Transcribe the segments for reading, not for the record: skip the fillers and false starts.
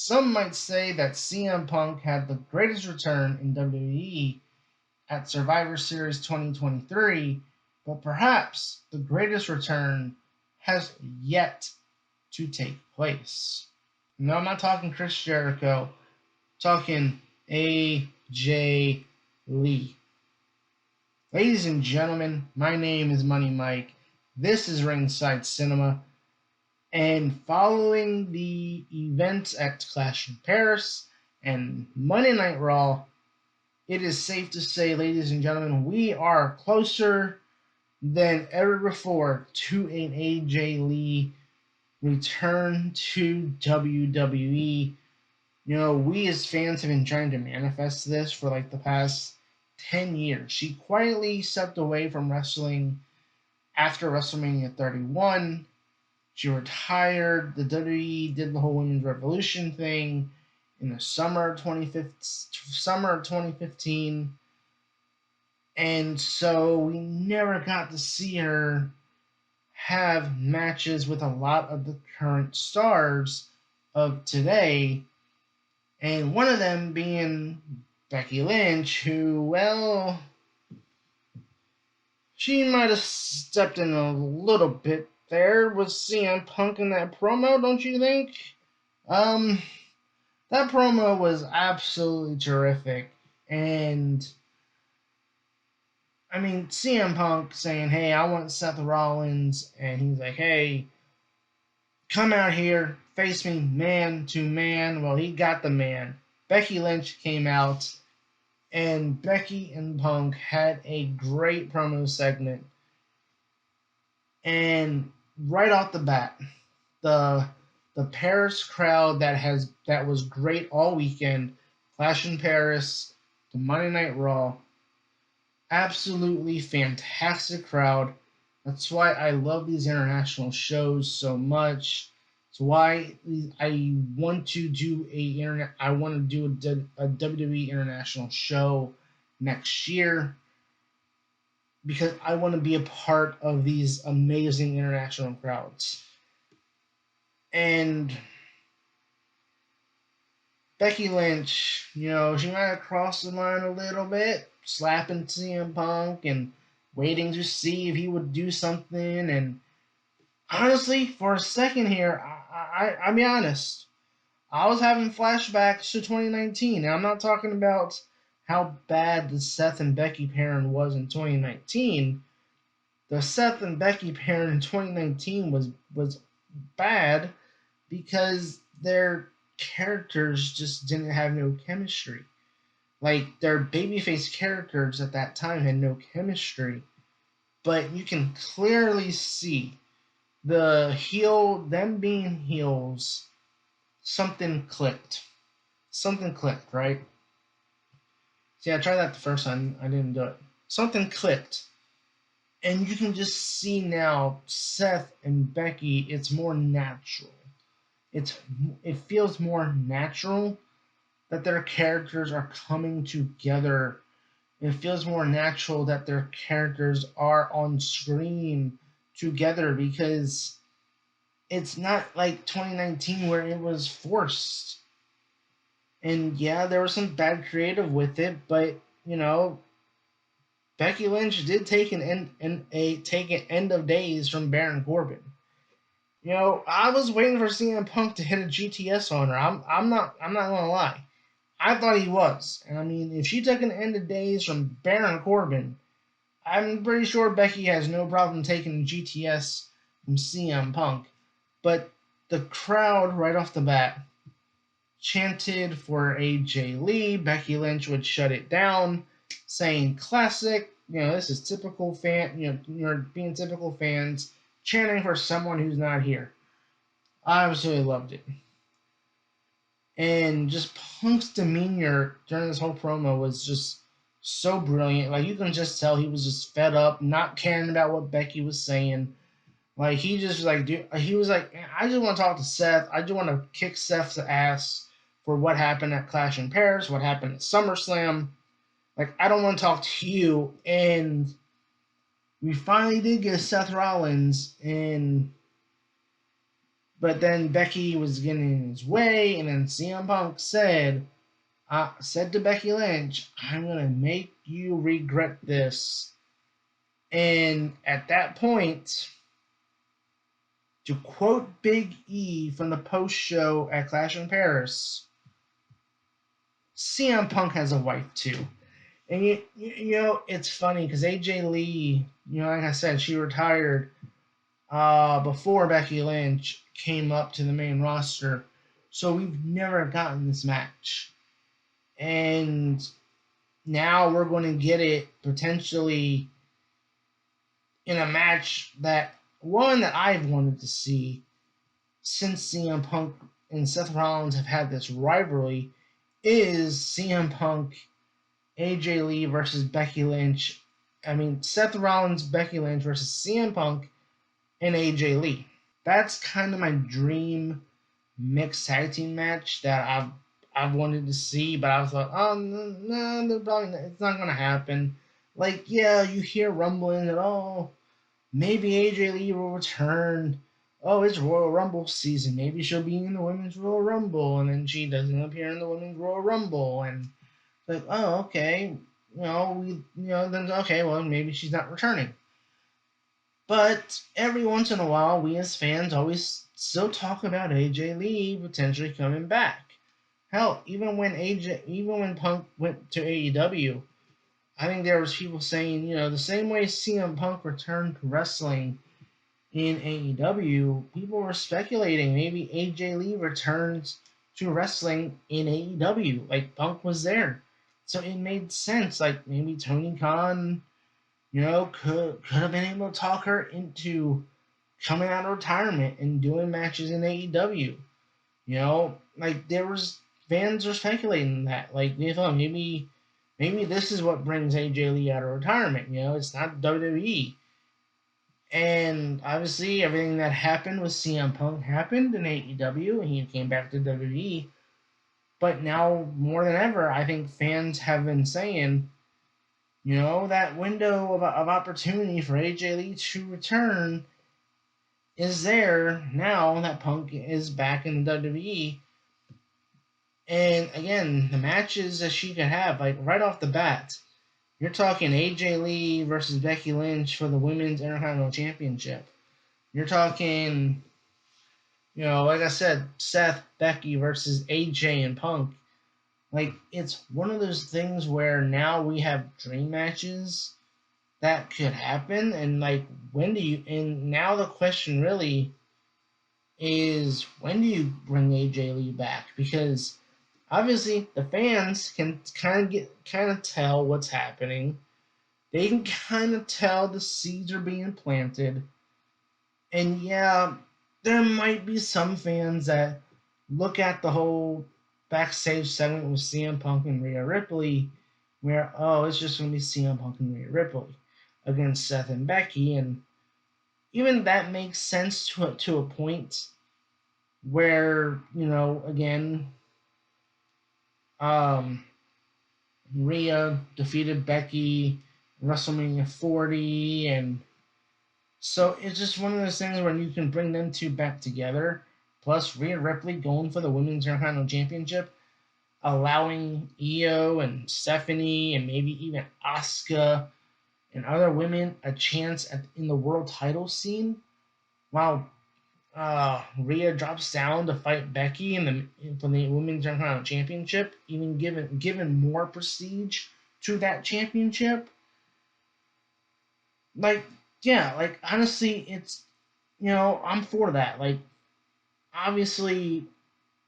Some might say that CM Punk had the greatest return in WWE at Survivor Series 2023, but perhaps the greatest return has yet to take place. No, I'm not talking Chris Jericho, I'm talking AJ Lee. Ladies and gentlemen, my name is Money Mike. This is Ringside Cinema. And following the events at Clash in Paris and Monday Night Raw, it is safe to say, ladies and gentlemen, we are closer than ever before to an AJ Lee return to WWE. You know, we as fans have been trying to manifest this for like the past 10 years. She quietly stepped away from wrestling after WrestleMania 31. She retired. The WWE did the whole Women's Revolution thing in the summer of 2015. And so we never got to see her have matches with a lot of the current stars of today. And one of them being Becky Lynch, who, well, she might have stepped in a little bit there with CM Punk in that promo, don't you think? That promo was absolutely terrific. And I mean, CM Punk saying, hey, I want Seth Rollins, and he's like, hey, come out here, face me man to man. Well, he got the man. Becky Lynch came out, and Becky and Punk had a great promo segment. And right off the bat, the Paris crowd that was great all weekend, Clash in Paris, the Monday Night Raw, absolutely fantastic crowd. That's why I love these international shows so much. It's why I want to do a WWE international show next year, because I want to be a part of these amazing international crowds. And Becky Lynch, you know, she might have crossed the line a little bit, slapping CM Punk and waiting to see if he would do something. And honestly, for a second here, I'll be honest, I was having flashbacks to 2019. And I'm not talking about how bad the Seth and Becky pairing was in 2019. The Seth and Becky pairing in 2019 was bad because their characters just didn't have no chemistry. Like, their babyface characters at that time had no chemistry. But you can clearly see them being heels, something clicked. Something clicked, right? See, I tried that the first time, I didn't do it. Something clicked. And you can just see now Seth and Becky, it's more natural. It feels more natural that their characters are coming together. It feels more natural that their characters are on screen together, because it's not like 2019 where it was forced. And yeah, there was some bad creative with it, but you know, Becky Lynch did take an end of days from Baron Corbin. You know, I was waiting for CM Punk to hit a GTS on her. I'm not gonna lie. I thought he was. And I mean, if she took an end of days from Baron Corbin, I'm pretty sure Becky has no problem taking a GTS from CM Punk. But the crowd right off the bat chanted for AJ Lee. Becky Lynch would shut it down, saying classic. You know, this is typical fan. You know, you're being typical fans chanting for someone who's not here. I absolutely loved it. And just Punk's demeanor during this whole promo was just so brilliant. Like, you can just tell he was just fed up, not caring about what Becky was saying. Like, he just like, dude, he was like, I just want to talk to Seth. I just want to kick Seth's ass for what happened at Clash in Paris, what happened at SummerSlam. Like, I don't want to talk to you. And we finally did get Seth Rollins, and But then Becky was getting in his way, and then CM Punk said to Becky Lynch, "I'm gonna make you regret this." And at that point, to quote Big E from the post show at Clash in Paris, CM Punk has a wife too. And you know, it's funny because AJ Lee, you know, like I said, she retired before Becky Lynch came up to the main roster. So we've never gotten this match. And now we're going to get it potentially in a match that I've wanted to see since CM Punk and Seth Rollins have had this rivalry is CM Punk, AJ Lee versus Becky Lynch. I mean, Seth Rollins, Becky Lynch versus CM Punk and AJ Lee. That's kind of my dream mixed tag team match that I've wanted to see, but I was like, oh no, probably not, it's not gonna happen. Like, yeah, you hear rumbling that maybe AJ Lee will return. Oh, it's Royal Rumble season. Maybe she'll be in the Women's Royal Rumble, and then she doesn't appear in the Women's Royal Rumble, and like, oh, okay, then okay, well, maybe she's not returning. But every once in a while, we as fans always still talk about AJ Lee potentially coming back. Hell, even when Punk went to AEW, I think there was people saying, the same way CM Punk returned to wrestling in AEW, people were speculating maybe AJ Lee returns to wrestling in AEW. Like Punk was there, so it made sense. Like maybe Tony Khan, could have been able to talk her into coming out of retirement and doing matches in AEW. Like there was fans are speculating that. Like they thought maybe this is what brings AJ Lee out of retirement. It's not WWE. And obviously everything that happened with CM Punk happened in AEW and he came back to WWE. But now more than ever, I think fans have been saying, that window of opportunity for AJ Lee to return is there now that Punk is back in the WWE. And again, the matches that she could have, like right off the bat, you're talking AJ Lee versus Becky Lynch for the Women's Intercontinental Championship. You're talking, like I said, Seth, Becky versus AJ and Punk. Like, it's one of those things where now we have dream matches that could happen. And, like, and now the question really is, when do you bring AJ Lee back? Because obviously the fans can kind of tell what's happening. They can kind of tell the seeds are being planted. And yeah, there might be some fans that look at the whole backstage segment with CM Punk and Rhea Ripley, where it's just going to be CM Punk and Rhea Ripley against Seth and Becky, and even that makes sense to a point where again, Rhea defeated Becky WrestleMania 40, and so it's just one of those things where you can bring them two back together. Plus, Rhea Ripley going for the Women's Intercontinental Championship, allowing Io and Stephanie and maybe even Asuka and other women a chance in the world title scene, while Rhea drops down to fight Becky for the Women's Intercontinental Championship, even given more prestige to that championship. Like, yeah, like honestly, it's I'm for that. Like, obviously,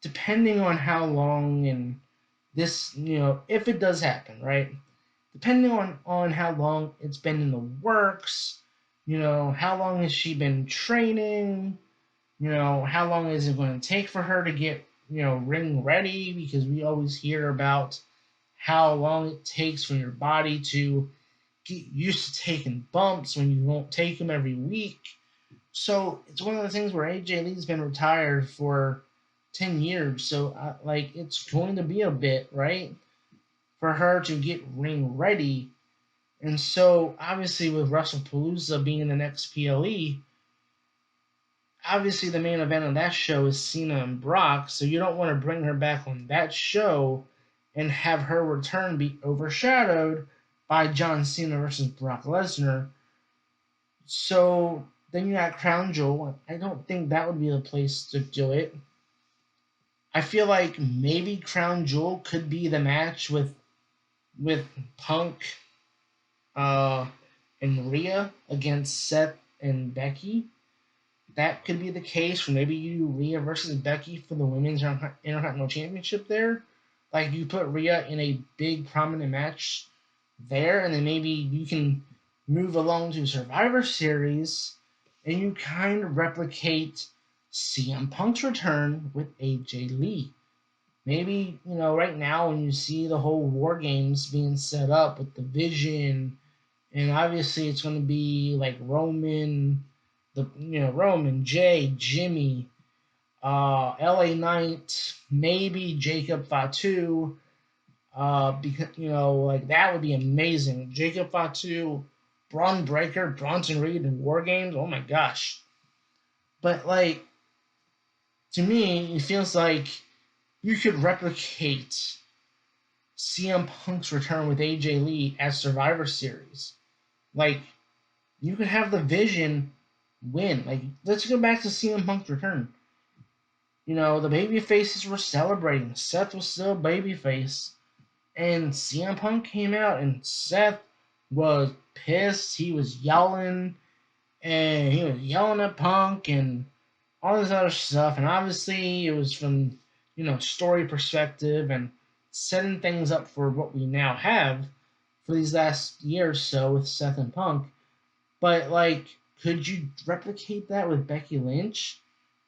depending on how long and this, if it does happen, right? Depending on how long it's been in the works, how long has she been training? How long is it going to take for her to get, ring ready? Because we always hear about how long it takes for your body to get used to taking bumps when you won't take them every week. So it's one of the things where AJ Lee's been retired for 10 years. So, it's going to be a bit, right, for her to get ring ready. And so, obviously, with Wrestlepalooza being the next PLE, obviously the main event on that show is Cena and Brock, so you don't want to bring her back on that show and have her return be overshadowed by John Cena versus Brock Lesnar. So then you got Crown Jewel. I don't think that would be the place to do it. I feel like maybe Crown Jewel could be the match with Punk uh, and Rhea against Seth and Becky. That could be the case for maybe you do Rhea versus Becky for the Women's Intercontinental Championship there. Like you put Rhea in a big prominent match there, and then maybe you can move along to Survivor Series and you kind of replicate CM Punk's return with AJ Lee. Maybe, right now when you see the whole War Games being set up with the Vision, and obviously it's going to be like Roman, Roman, Jay, Jimmy, LA Knight, maybe Jacob Fatu, because like that would be amazing. Jacob Fatu, Braun Breaker, Bronson Reed in War Games. Oh my gosh! But like to me, it feels like you could replicate CM Punk's return with AJ Lee at Survivor Series. Like you could have the Vision win. Like let's go back to CM Punk's return. The baby faces were celebrating. Seth was still a babyface. And CM Punk came out, and Seth was pissed. He was yelling, and he was yelling at Punk, and all this other stuff. And obviously, it was from story perspective and setting things up for what we now have for these last year or so with Seth and Punk. But like, could you replicate that with Becky Lynch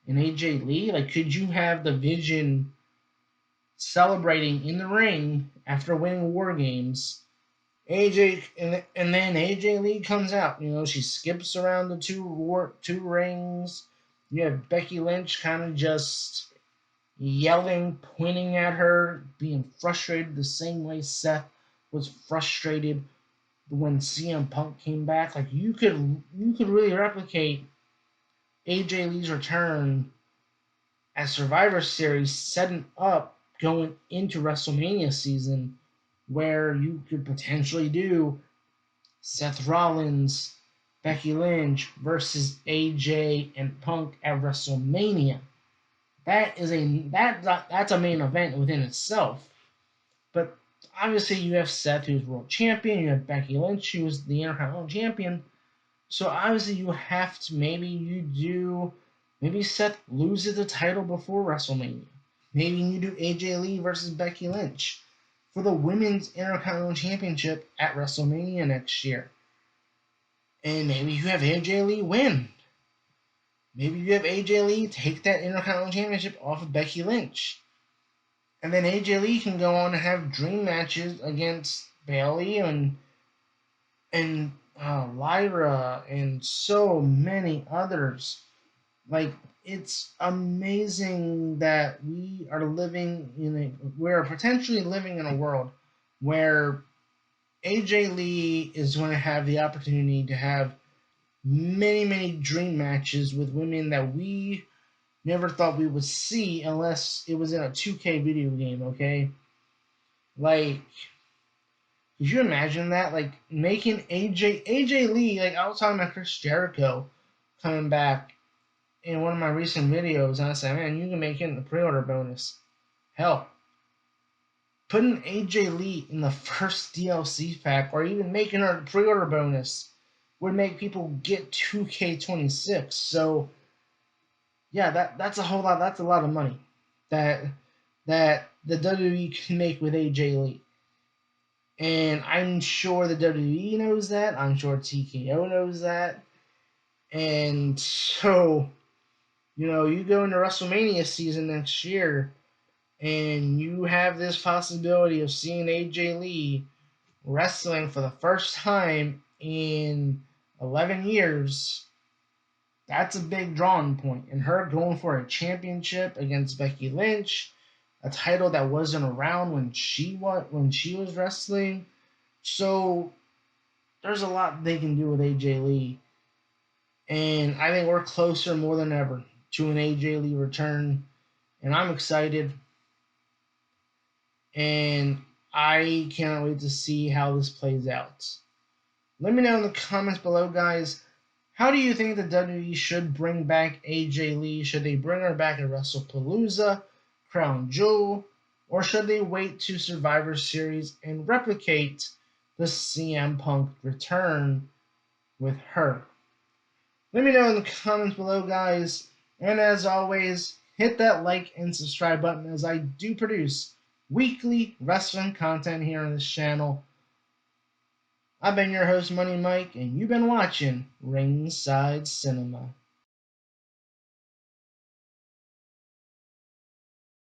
and AJ Lee? Like, could you have the Vision celebrating in the ring after winning War Games? AJ and then AJ Lee comes out. She skips around the two rings. You have Becky Lynch kind of just yelling, pointing at her, being frustrated the same way Seth was frustrated when CM Punk came back. Like you could really replicate AJ Lee's return at Survivor Series, setting up going into WrestleMania season, where you could potentially do Seth Rollins, Becky Lynch versus AJ and Punk at WrestleMania. That's a main event within itself. But obviously you have Seth, who's world champion. You have Becky Lynch, who's the Intercontinental champion. So obviously you have to maybe Seth loses the title before WrestleMania. Maybe you do AJ Lee versus Becky Lynch for the Women's Intercontinental Championship at WrestleMania next year. And maybe you have AJ Lee win. Maybe you have AJ Lee take that Intercontinental Championship off of Becky Lynch. And then AJ Lee can go on and have dream matches against Bayley and Lyra and so many others. Like, it's amazing that we're potentially living in a world where AJ Lee is going to have the opportunity to have many, many dream matches with women that we never thought we would see unless it was in a 2K video game, okay? Like, could you imagine that? Like, making AJ Lee, like, I was talking about Chris Jericho coming back in one of my recent videos, and I said, man, you can make it in the pre-order bonus. Hell, putting AJ Lee in the first DLC pack, or even making her the pre-order bonus, would make people get 2K26. So, yeah, that's a whole lot. That's a lot of money that the WWE can make with AJ Lee. And I'm sure the WWE knows that. I'm sure TKO knows that. And so, you go into WrestleMania season next year, and you have this possibility of seeing AJ Lee wrestling for the first time in 11 years. That's a big drawing point. And her going for a championship against Becky Lynch, a title that wasn't around when she was wrestling. So there's a lot they can do with AJ Lee. And I think we're closer more than ever to an AJ Lee return. And I'm excited. And I can't wait to see how this plays out. Let me know in the comments below, guys. How do you think the WWE should bring back AJ Lee? Should they bring her back at Wrestlepalooza, Crown Jewel, or should they wait to Survivor Series and replicate the CM Punk return with her? Let me know in the comments below, guys. And as always, hit that like and subscribe button as I do produce weekly wrestling content here on this channel. I've been your host, Money Mike, and you've been watching Ringside Cinema.